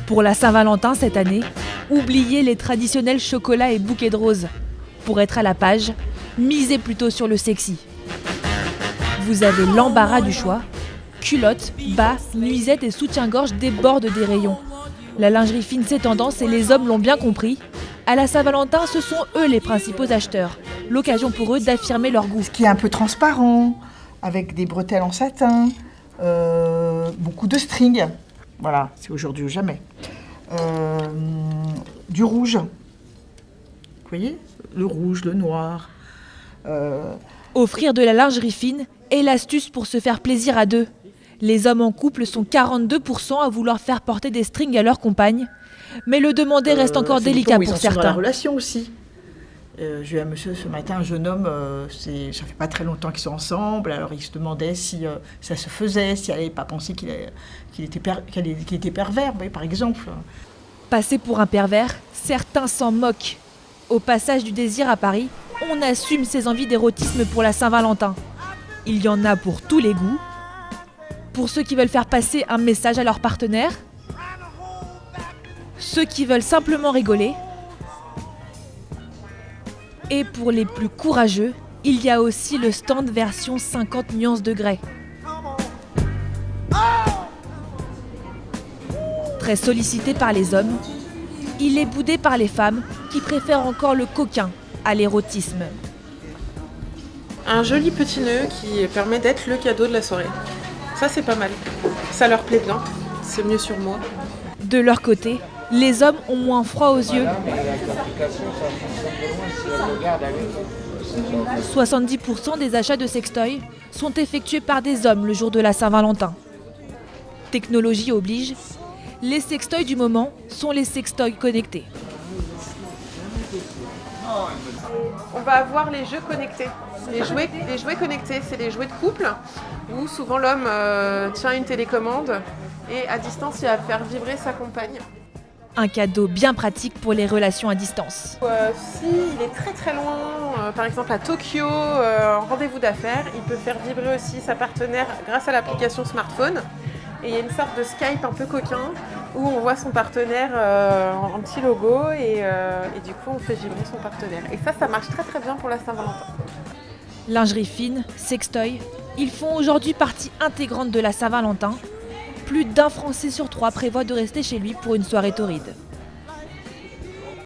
Pour la Saint-Valentin cette année, oubliez les traditionnels chocolats et bouquets de roses. Pour être à la page, misez plutôt sur le sexy. Vous avez l'embarras du choix. Culottes, bas, nuisettes et soutien-gorge débordent des rayons. La lingerie fine c'est tendance et les hommes l'ont bien compris. À la Saint-Valentin, ce sont eux les principaux acheteurs. L'occasion pour eux d'affirmer leur goût. Ce qui est un peu transparent, avec des bretelles en satin, beaucoup de string. Voilà, c'est aujourd'hui ou jamais. Du rouge. Vous voyez ? Le rouge, le noir. Offrir de la lingerie fine est l'astuce pour se faire plaisir à deux. Les hommes en couple sont 42% à vouloir faire porter des strings à leur compagne. Mais le demander reste encore délicat pour certains. Dans la relation aussi. J'ai eu un monsieur ce matin, un jeune homme, ça fait pas très longtemps qu'ils sont ensemble, alors il se demandait si ça se faisait, si elle n'avait pas pensé qu'il était pervers, vous voyez, par exemple. Passé pour un pervers, certains s'en moquent. Au passage du désir à Paris, on assume ses envies d'érotisme pour la Saint-Valentin. Il y en a pour tous les goûts. Pour ceux qui veulent faire passer un message à leur partenaire, ceux qui veulent simplement rigoler, et pour les plus courageux, il y a aussi le stand version 50 nuances de grès. Très sollicité par les hommes, il est boudé par les femmes qui préfèrent encore le coquin à l'érotisme. Un joli petit nœud qui permet d'être le cadeau de la soirée. Ça c'est pas mal, ça leur plaît bien, c'est mieux sur moi. De leur côté, les hommes ont moins froid aux yeux. 70% des achats de sextoys sont effectués par des hommes le jour de la Saint-Valentin. Technologie oblige, les sextoys du moment sont les sextoys connectés. On va avoir les jeux connectés. Les jouets connectés, c'est les jouets de couple où souvent l'homme tient une télécommande et à distance il va faire vibrer sa compagne. Un cadeau bien pratique pour les relations à distance. Si il est très très loin, par exemple à Tokyo, en rendez-vous d'affaires, il peut faire vibrer aussi sa partenaire grâce à l'application smartphone. Et il y a une sorte de Skype un peu coquin où on voit son partenaire en petit logo et du coup on fait vibrer son partenaire. Et ça marche très très bien pour la Saint-Valentin. Lingerie fine, sextoy, ils font aujourd'hui partie intégrante de la Saint-Valentin. Plus d'un Français sur 3 prévoit de rester chez lui pour une soirée torride.